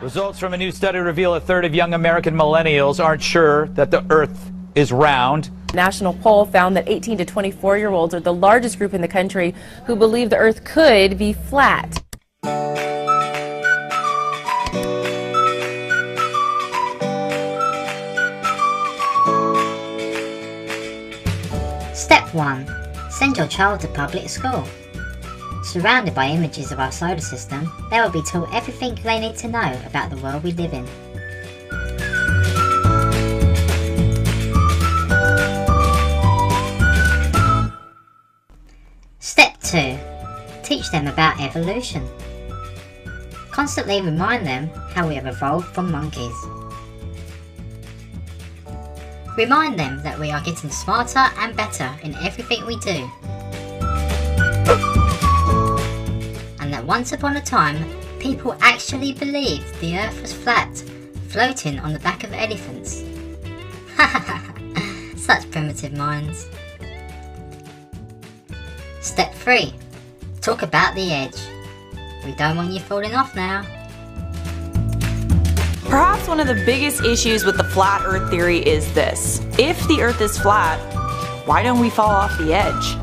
Results from a new study reveal a third of young American millennials aren't sure that the Earth is round. A national poll found that 18 to 24-year-olds are the largest group in the country who believe the Earth could be flat. Step 1. Send your child to public school. Surrounded by images of our solar system, they will be taught everything they need to know about the world we live in. Step 2. Teach them about evolution. Constantly remind them how we have evolved from monkeys. Remind them that we are getting smarter and better in everything we do. And that once upon a time, people actually believed the Earth was flat, floating on the back of elephants. Such primitive minds. Step 3. Talk about the edge. We don't want you falling off now. Perhaps one of the biggest issues with the flat Earth theory is this. If the Earth is flat, why don't we fall off the edge?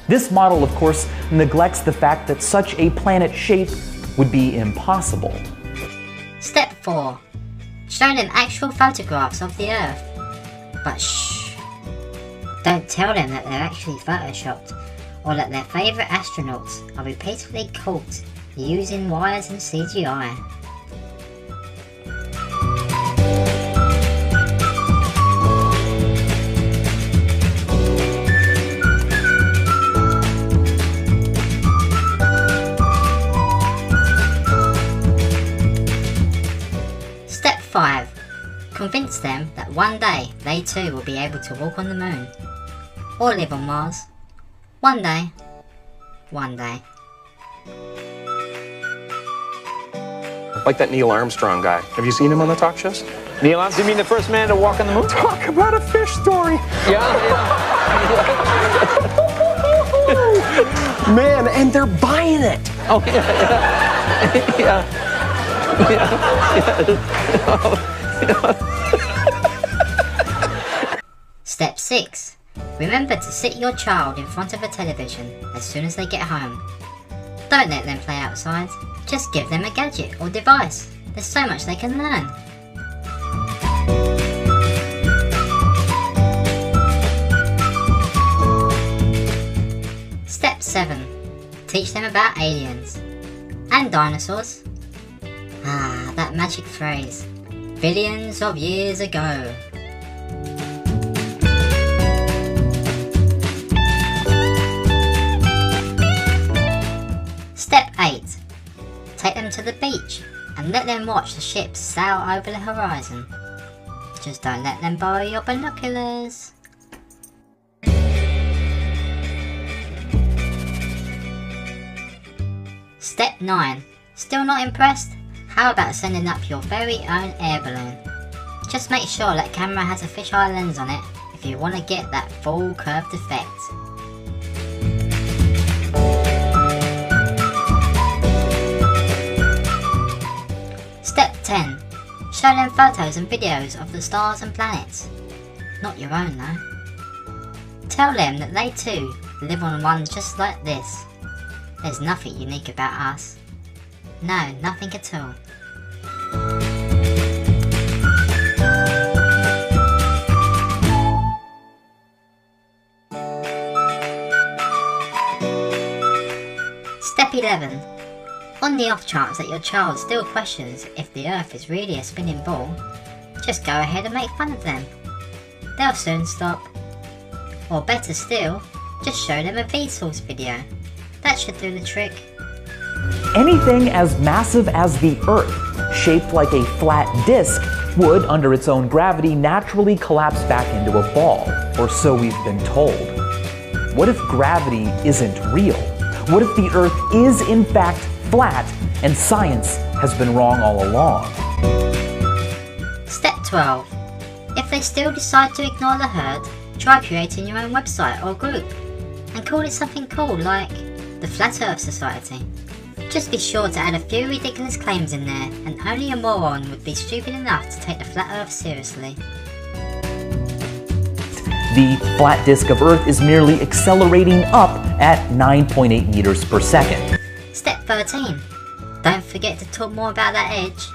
This model, of course, neglects the fact that such a planet shape would be impossible. Step 4. Show them actual photographs of the Earth. But shh! Don't tell them that they're actually photoshopped, or that their favourite astronauts are repeatedly caught using wires and CGI. Step 5. Convince them that one day they too will be able to walk on the moon, or live on Mars. One day. One day. Like that Neil Armstrong guy. Have you seen him on the talk shows? Neil Armstrong, you mean the first man to walk on the moon? Talk about a fish story. Yeah. Man, and they're buying it. Oh, yeah. Yeah. Step 6. Remember to sit your child in front of a television as soon as they get home. Don't let them play outside, just give them a gadget or device. There's so much they can learn. Step 7. Teach them about aliens and dinosaurs. Ah, that magic phrase. Billions of years ago. Step 8. Take them to the beach and let them watch the ships sail over the horizon. Just don't let them borrow your binoculars. Step 9. Still not impressed? How about sending up your very own air balloon? Just make sure that camera has a fisheye lens on it if you want to get that full curved effect. Step 10. Show them photos and videos of the stars and planets. Not your own though. Tell them that they too live on one just like this. There's nothing unique about us. No, nothing at all. Step 11. On the off chance that your child still questions if the Earth is really a spinning ball, just go ahead and make fun of them. They'll soon stop. Or better still, just show them a Vsauce video. That should do the trick. Anything as massive as the Earth, shaped like a flat disk, would, under its own gravity, naturally collapse back into a ball, or so we've been told. What if gravity isn't real? What if the Earth is in fact flat and science has been wrong all along? Step 12. If they still decide to ignore the herd, try creating your own website or group and call it something cool like the Flat Earth Society. Just be sure to add a few ridiculous claims in there, and only a moron would be stupid enough to take the flat earth seriously. The flat disk of Earth is merely accelerating up at 9.8 meters per second. Step 13. Don't forget to talk more about that edge.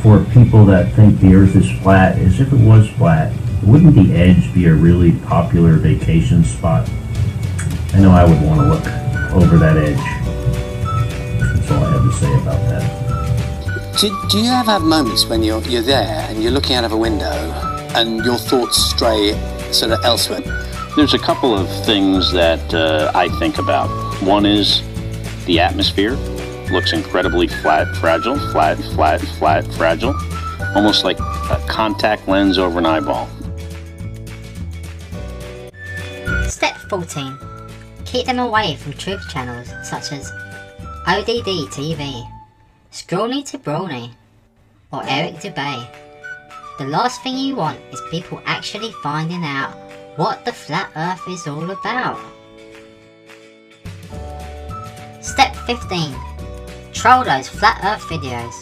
For people that think the Earth is flat, as if it was flat, wouldn't the edge be a really popular vacation spot? I know I would want to look over that edge. That's all I have to say about that. Do you ever have moments when you're there and you're looking out of a window and your thoughts stray sort of elsewhere? There's a couple of things that I think about. One is the atmosphere. Looks incredibly flat, fragile, flat, fragile. Almost like a contact lens over an eyeball. Step 14. Keep them away from truth channels such as ODD TV, Scrawny to Brawney, or Eric Dubay. The last thing you want is people actually finding out what the flat earth is all about. Step 15. Troll those flat earth videos.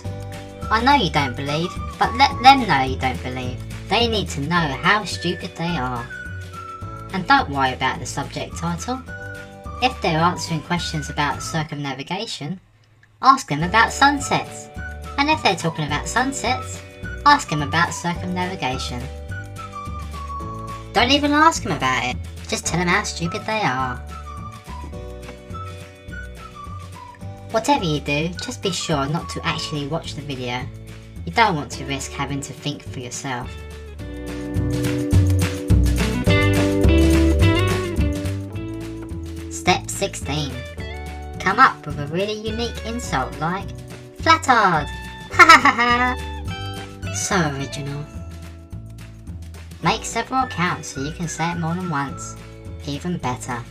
I know you don't believe, but let them know you don't believe. They need to know how stupid they are. And don't worry about the subject title. If they're answering questions about circumnavigation, ask them about sunsets. And if they're talking about sunsets, ask them about circumnavigation. Don't even ask them about it, just tell them how stupid they are. Whatever you do, just be sure not to actually watch the video. You don't want to risk having to think for yourself. Step 16. Come up with a really unique insult like flatard. Ha ha ha ha. So original. Make several accounts so you can say it more than once. Even better.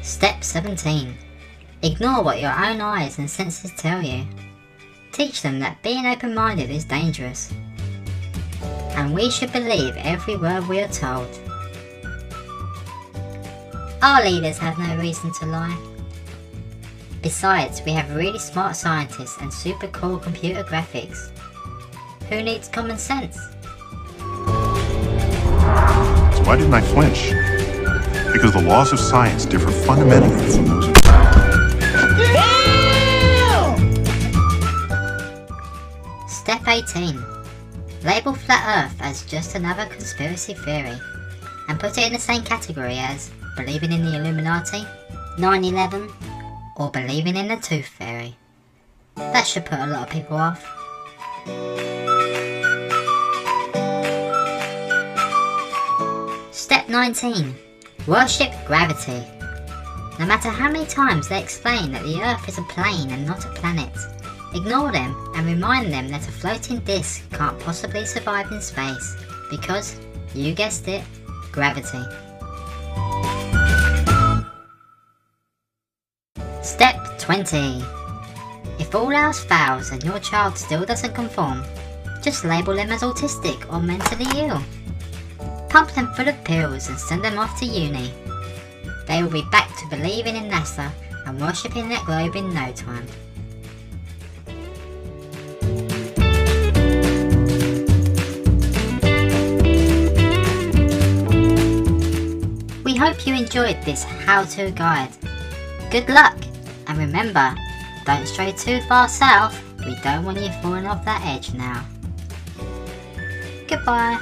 Step 17. Ignore what your own eyes and senses tell you. Teach them that being open-minded is dangerous. And we should believe every word we are told. Our leaders have no reason to lie. Besides, we have really smart scientists and super cool computer graphics. Who needs common sense? So why didn't I flinch? Because the laws of science differ fundamentally from those of Step 18. Label Flat Earth as just another conspiracy theory, and put it in the same category as believing in the Illuminati, 9/11, or believing in the Tooth Fairy. That should put a lot of people off. Step 19. Worship gravity. No matter how many times they explain that the Earth is a plane and not a planet, ignore them and remind them that a floating disc can't possibly survive in space because, you guessed it, gravity. Step 20. If all else fails and your child still doesn't conform, just label them as autistic or mentally ill. Pump them full of pills and send them off to uni. They will be back to believing in NASA and worshipping that globe in no time. We hope you enjoyed this how-to guide. Good luck, and remember, don't stray too far south. We don't want you falling off that edge now. Goodbye.